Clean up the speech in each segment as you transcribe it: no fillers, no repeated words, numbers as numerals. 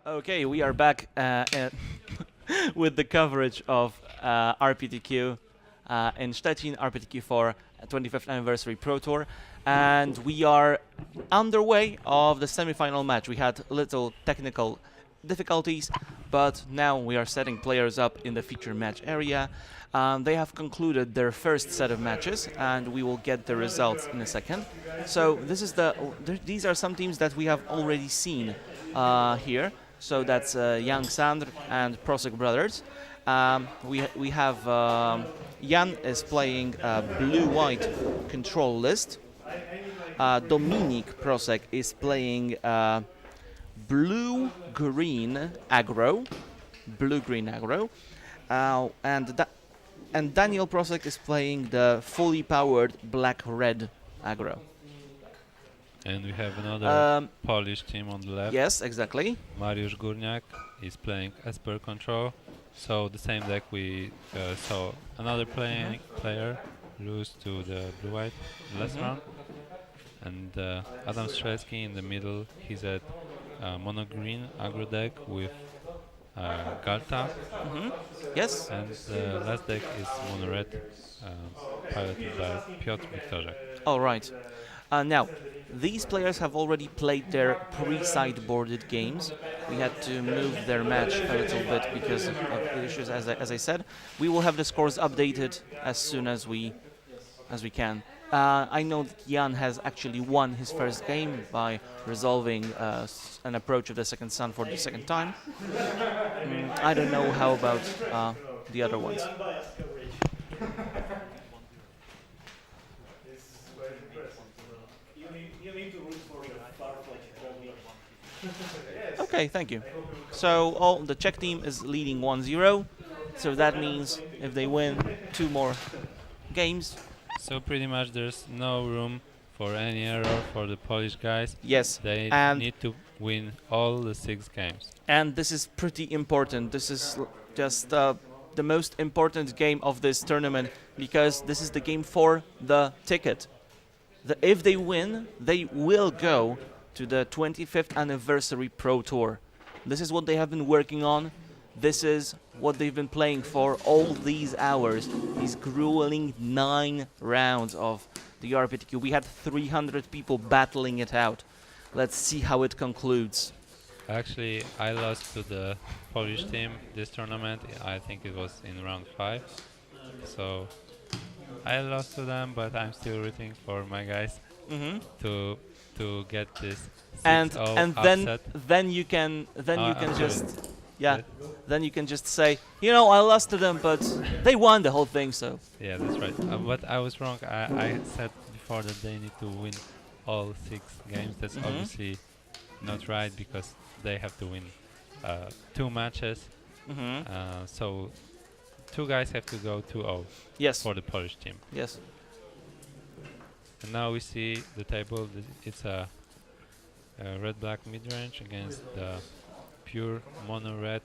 Okay, we are back with the coverage of RPTQ in Szczecin, RPTQ for 25th Anniversary Pro Tour, and we are underway of the semi-final match. We had little technical difficulties, but now we are setting players up in the feature match area. They have concluded their first set of matches, and we will get the results in a second. So this is these are some teams that we have already seen here. So that's Young Sandr and Prosek Brothers. We have Jan is playing blue-white control list. Dominik Prosek is playing blue-green aggro. Blue-green aggro. And Daniel Prosek is playing the fully powered black-red aggro. And we have another Polish team on the left. Yes, exactly. Mariusz Górniak is playing Esper Control. So the same deck we saw another player lose to the blue-white last round. And Adam Strzelski in the middle, he's at mono-green aggro deck with Galta. Yes. And the last deck is mono-red, piloted by Piotr Wiktorzak. All right. Now, these players have already played their pre-sideboarded games. We had to move their match a little bit because of issues, as I said. We will have the scores updated as soon as we can. I know that Jan has actually won his first game by resolving an approach of the second sun for the second time. I don't know how about the other ones. Okay, thank you. So the Czech team is leading 1-0. So that means if they win 2 more games. So pretty much there's no room for any error for the Polish guys. Yes. They need to win all the 6 games. And this is pretty important. This is just the most important game of this tournament because this is the game for the ticket. If they win, they will go to the 25th Anniversary Pro Tour. This is what they have been working on. This is what they've been playing for all these hours. These grueling 9 rounds of the RPTQ. We had 300 people battling it out. Let's see how it concludes. Actually, I lost to the Polish team this tournament. I think it was in round 5. So I lost to them, but I'm still rooting for my guys to get this 6-0 and then you can just say, you know, I lost to them, but they won the whole thing. So yeah, that's right. But I was wrong. I said before that they need to win all 6 games. That's obviously not right because they have to win 2 matches. So 2 guys have to go 2-0. Yes. For the Polish team. Yes. And now we see the table. It's a red-black mid-range against the pure mono-red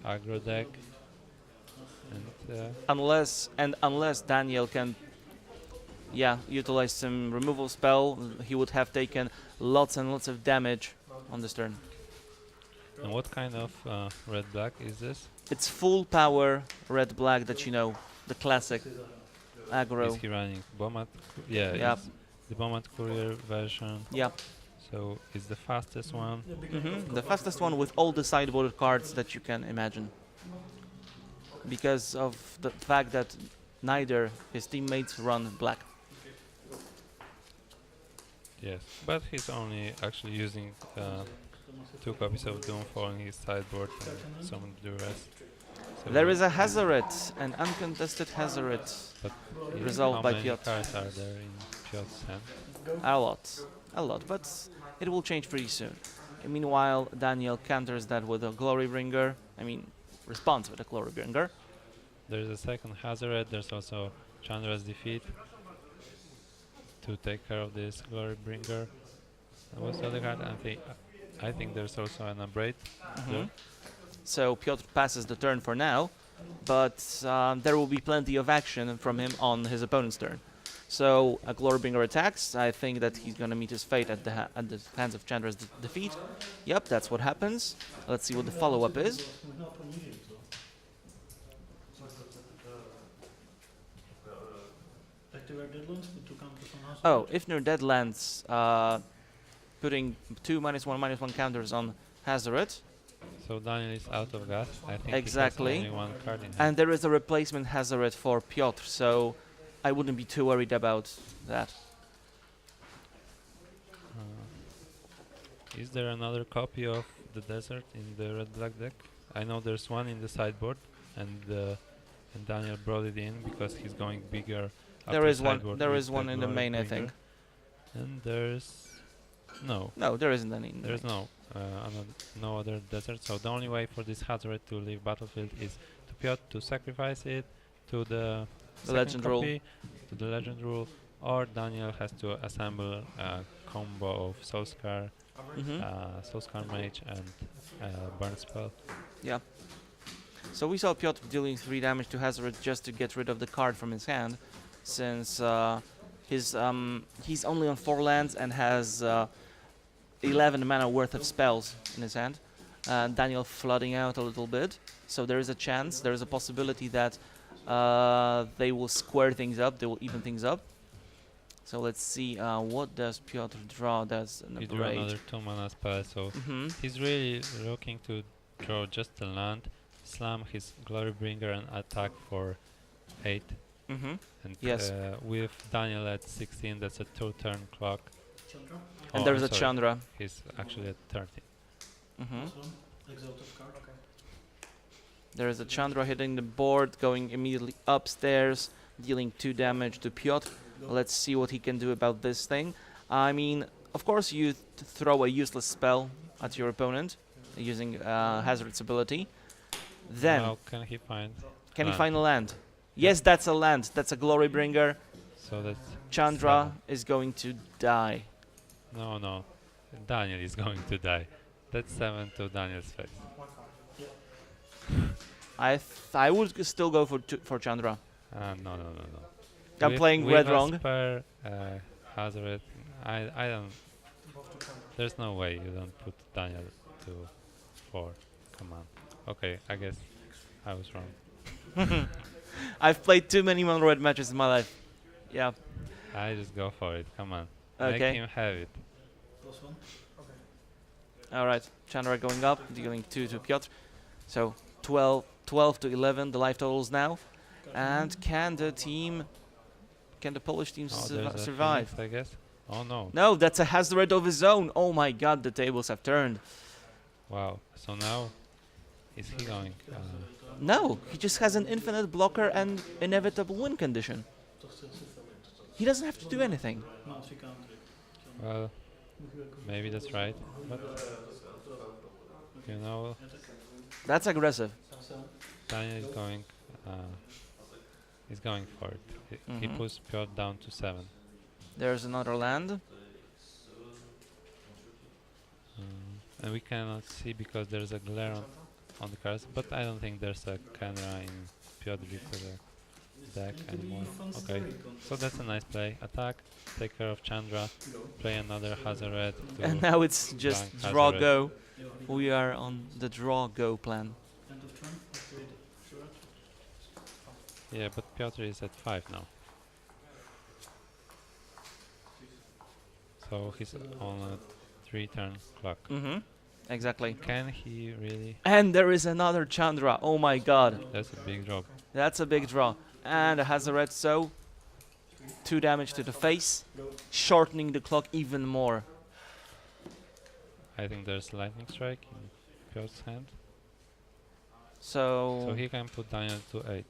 aggro deck. And unless Daniel can, utilize some removal spell, he would have taken lots and lots of damage on this turn. And what kind of red-black is this? It's full power red-black that you know, the classic aggro. Is he running Bombat? Yeah. The Bombat Courier version. Yeah. So it's the fastest one. The fastest one with all the sideboarded cards that you can imagine. Because of the fact that neither his teammates run black. Yes, but he's only actually using 2 copies of Doomfall in his sideboard and some of the rest. So there is a Hazoret, an uncontested Hazoret, resolved by Piotr. How many cards are there in Piotr's hand? A lot, but it will change pretty soon. And meanwhile, Daniel counters that with a Glorybringer. Responds with a Glorybringer. There's a second Hazoret. There's also Chandra's Defeat to take care of this Glorybringer. What's the other card? I think there's also an Abrade. So Piotr passes the turn for now, but there will be plenty of action from him on his opponent's turn. So a Glorybringer attacks. I think that he's gonna meet his fate at the hands of Chandra's defeat. Yep, that's what happens. Let's see what the follow-up is. Oh, if near Deadlands, putting two -1/-1 counters on Hazoret. So Daniel is out of gas. I think Exactly. he has only one card in hand. And there is a replacement Hazoret for Piotr, so I wouldn't be too worried about that. Is there another copy of the desert in the red-black deck? I know there's one in the sideboard, and Daniel brought it in because he's going bigger. There is one. sideboard There with is the one in the Glory main, I Bringer. think. And there's no. No, there isn't any. in the There's main. no other desert. So the only way for this Hazoret to leave battlefield is to Piotr to sacrifice it to the second legend rule. copy, to the legend rule, or Daniel has to assemble a combo of Soulscar, Soulscar Mage, and Burn Spell. Yeah. So we saw Piotr dealing 3 damage to Hazoret just to get rid of the card from his hand, since he's only on 4 lands and has 11 mana worth of spells in his hand. Daniel flooding out a little bit, so there is a chance, there is a possibility that they will square things up, they will even things up. So let's see, what does Piotr draw? That's an He drew upgrade. another 2 mana spell, so Mm-hmm. he's really looking to draw just a land, slam his Glorybringer and attack for 8. Mm-hmm. And Yes. with Daniel at 16, that's a 2-turn clock. And Oh, there's I'm a sorry, Chandra. He's actually at 30. Mm-hmm. There is a Chandra hitting the board, going immediately upstairs, dealing 2 damage to Piotr. Let's see what he can do about this thing. I mean, of course you throw a useless spell at your opponent using Hazoret's ability. Then, Now can he find? can he land? find a land? Yes, that's a land. That's a Glorybringer. So that's Chandra is going to die. no. Daniel is going to die. That's 7 to Daniel's face. I would still go for Chandra. No. I'm playing red wrong. Esper, Hazoret, I don't. There's no way you don't put Daniel to 4. Come on. Okay, I guess I was wrong. I've played too many mono red matches in my life. Yeah. I just go for it. Come on. Okay. Make him have it. All right. Chandra going up, dealing 2 to Piotr. So 12 to 11, the life totals now. And can the Polish team Oh, there's a survive? Phoenix, I guess. Oh no. No, that's a Hazoret of his own. Oh my god, the tables have turned. Wow. So now, is he going? No, he just has an infinite blocker and inevitable win condition. He doesn't have to do anything. Well, maybe that's right. But you know, That's aggressive. Daniel is going. He's going for it. He Mhm. puts Piotr down to 7. There's another land. And we cannot see because there's a glare on the cards, but I don't think there's a camera in Piotr deck anymore. Okay, so that's a nice play. Attack, take care of Chandra, play another Hazoret. And now it's just blank draw Hazoret. go. We are on the draw go plan. Yeah, but Piotr is at 5 now. So he's on a 3-turn clock. Mm-hmm. Exactly. Can he really? And there is another Chandra. Oh my god. That's a big drop. That's a big draw. And a Hazoret, so 2 damage to the face, shortening the clock even more. I think there's lightning strike in Piotr's hand. So, So he can put Daniel to 8.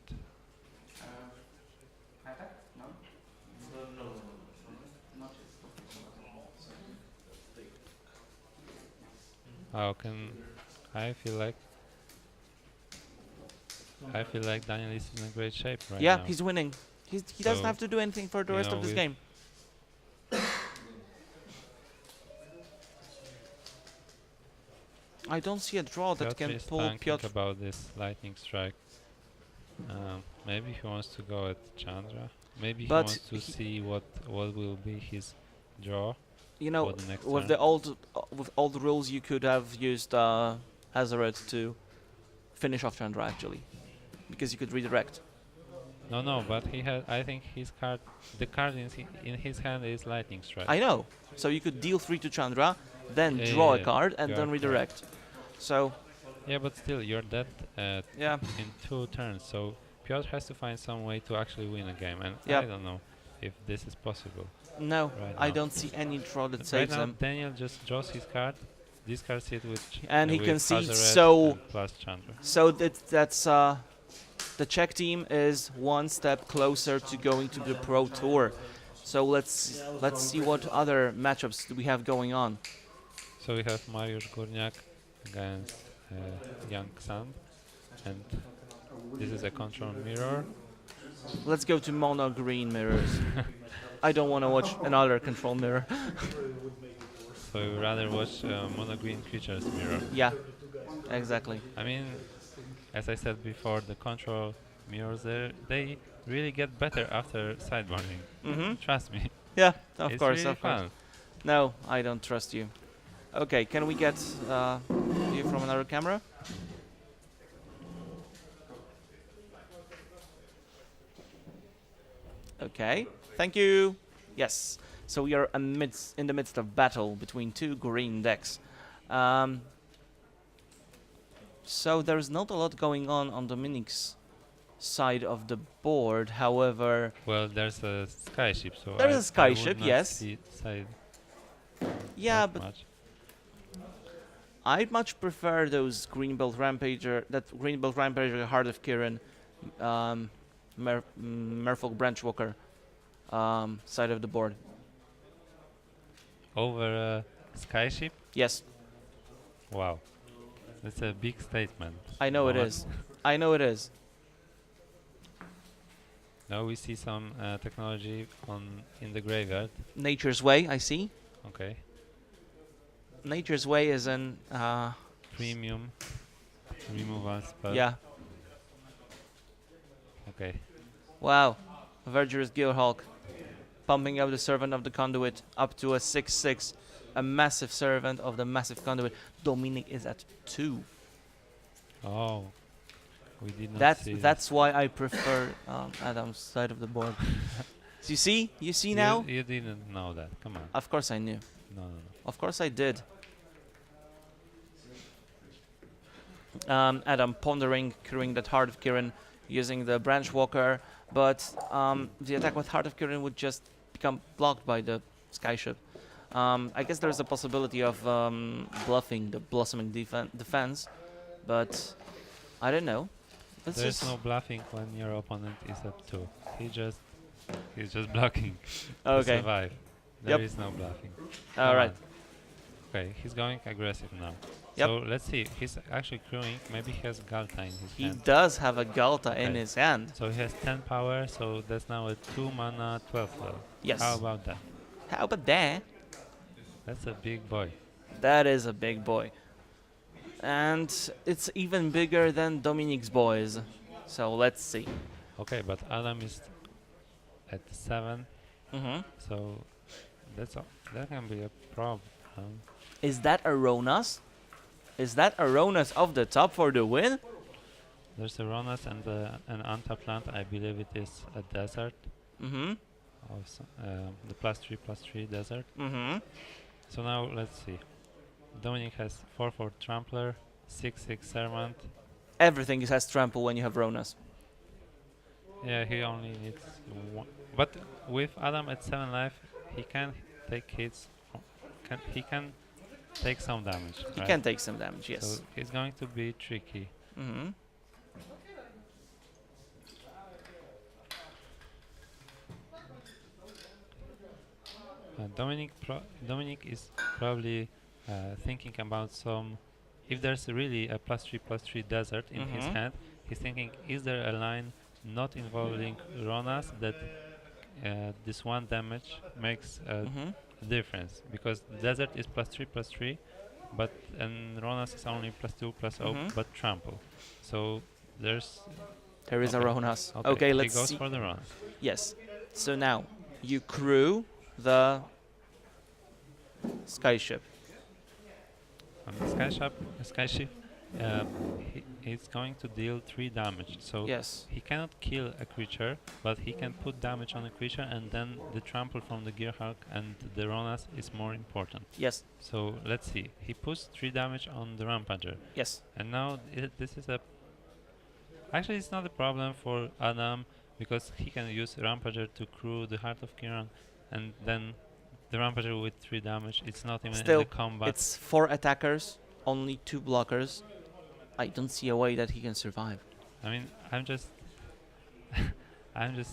How can I feel like Daniel is in a great shape right yeah, now. he's winning. He doesn't So, have to do anything for the you rest know, of this with- game. I don't see a draw that Piotr can is pull thinking Piotr. about this lightning strike. Maybe he wants to go at Chandra. Maybe he But wants to see what will be his draw you for know, the next with turn. the old rules, you could have used Hazaret to finish off Chandra actually, because you could redirect. No, but he had. I think his card, the card in his hand is Lightning Strike. I know. So you could deal 3 to Chandra, then Yeah, draw yeah, a card, and you then are redirect. So Yeah, but still, you're dead yeah, in 2 turns. So Piotr has to find some way to actually win a game, and Yep. I don't know if this is possible. no, Right I now. don't see any draw that Right saves now, him. Daniel just draws his card, discards it with And he with concedes, Hazaret so- and plus Chandra. So that's the Czech team is one step closer to going to the Pro Tour. So let's see what other matchups do we have going on. So we have Mariusz Górniak against Young Sand, and this is a control mirror. Let's go to mono green mirrors. I don't want to watch another control mirror. So we rather watch mono green creatures mirror. Yeah, exactly. I mean, as I said before, the control mirrors they really get better after sideboarding. Mm-hmm. Trust me. Yeah, of It's course, really of course. fun. No, I don't trust you. Okay, can we get you from another camera? Okay, thank you. Yes, so we are in the midst of battle between 2 green decks. So there's not a lot going on Dominic's side of the board. However, Well, there's a skyship, so There's a I would skyship, not yes. see side yeah, that but much. I'd much prefer those Greenbelt Rampager, that Greenbelt Rampager, Heart of Kirin, Merfolk Branchwalker side of the board. Over a skyship? Yes, Wow, that's a big statement. I know it Roman. is. I know it is. Now we see some technology in the graveyard. Nature's Way, I see. Okay, Nature's Way is an premium removal spell. yeah. Okay. Wow, Verdurous Gearhulk, pumping up the Servant of the Conduit up to a 6/6, a massive Servant of the massive Conduit. Dominic is at 2. Oh, we did not see That's why I prefer Adam's side of the board. So you see that. now. You didn't know that. Come on. Of course I knew. No. Of course I did. Adam pondering, crewing that Heart of Kirin, using the Branch Walker, but the attack with Heart of Kirin would just become blocked by the Skyship. I guess there's a possibility of bluffing the Blossoming defense, but I don't know. Let's There's just no bluffing when your opponent is at 2. He's just blocking to okay. survive. There is no bluffing. All Come right. on. Okay, he's going aggressive now. Yep. So let's see. He's actually crewing. Maybe he has Galta in his He hand. does have a Galta in Okay. his hand. So he has 10 power. So that's now a 2 mana 12 level. Yes. How about that? How about that? That's a big boy. That is a big boy. And it's even bigger than Dominic's boys. So let's see. Okay, but Adam is at 7. Mm-hmm. So that can be a problem. Is that Aronas? Is that Aronas off the top for the win? There's a Ronas and an untapped land. I believe it is a desert. Mm-hmm. Also, the +3/+3 desert. Mm-hmm. So now let's see. Dominic has 4/4 Trampler, 6/6 Servant. Everything has trample when you have Ronas. Yeah, he only needs 1. But with Adam at 7 life, he can take hits. He can take some damage. He right? can take some damage, yes. So he's going to be tricky. Mm-hmm. Dominic is probably thinking about some. If there's really a +3/+3 desert in his Mhm. hand, he's thinking: is there a line not involving Ronas that this 1 damage makes a Mm-hmm. difference? Because desert is +3/+3, but and Ronas is only +2/+0, Mhm. but trample. So there's There is Okay. a Ronas. okay. Okay, He let's goes see. for the Ronas. Yes. So now you crew the skyship. On the skyship, he's going to deal 3 damage. So Yes. he cannot kill a creature, but he can put damage on a creature, and then the trample from the Gearhulk and the Ronas is more important. Yes. So let's see. He puts 3 damage on the Rampager, Yes. and now this is a. Actually, it's not a problem for Adam because he can use Rampager to crew the Heart of Kiran, and then the Rampager with 3 damage. It's not even in Still, the combat. it's 4 attackers, only 2 blockers. I don't see a way that he can survive. I mean, I'm just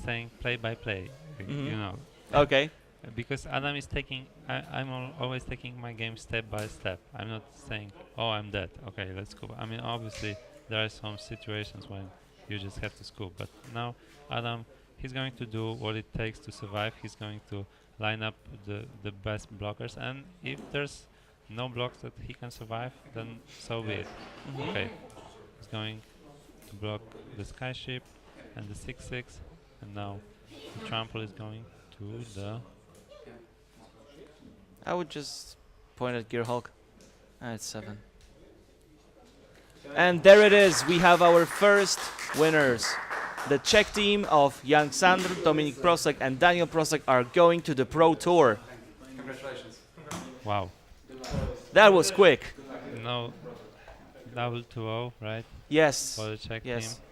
saying play by play, you know. Okay. Because Adam is taking, I'm always taking my game step by step. I'm not saying, oh, I'm dead. Okay, let's go. I mean, obviously, there are some situations when you just have to scoop. But now, Adam, he's going to do what it takes to survive. He's going to line up the best blockers. And if there's no blocks that he can survive, then so be it. Okay, he's going to block the skyship and the 6/6. And now the trample is going to the... I would just point at Gearhulk. It's 7. And there it is. We have our first winners. The Czech team of Jan Sandr, Dominik Prosek, and Daniel Prosek are going to the Pro Tour. Congratulations. Wow. That was quick. No double 2-0, right? Yes. For the Czech Yes. team.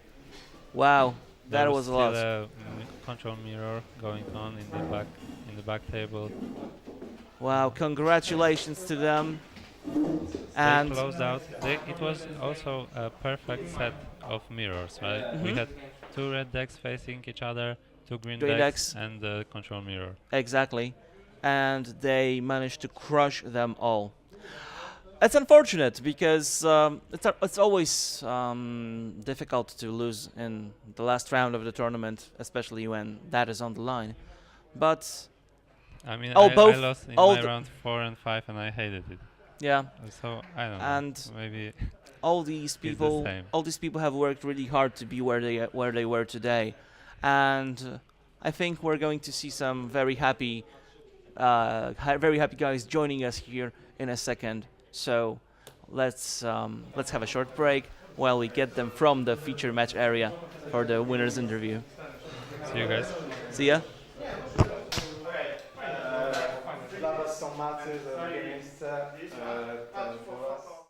Wow. There That was a lot. still a control mirror going on in the back table. Wow. Congratulations to them. They And closed out. It was also a perfect set of mirrors, right? We Mhm. had 2 red decks facing each other, 2 green Green decks, decks. and the control mirror. exactly. And they managed to crush them all. It's unfortunate because it's always difficult to lose in the last round of the tournament, especially when that is on the line. But I mean, Oh, I both- lost in all my the- round 4 and 5, and I hated it. yeah, So I don't And know. Maybe all these the people, same. all these people have worked really hard to be where they were today, and I think we're going to see some very happy guys joining us here in a second. So let's have a short break while we get them from the feature match area for the winners interview. see you guys. See ya. Dla Was są maty za drugie miejsce. Ten po was.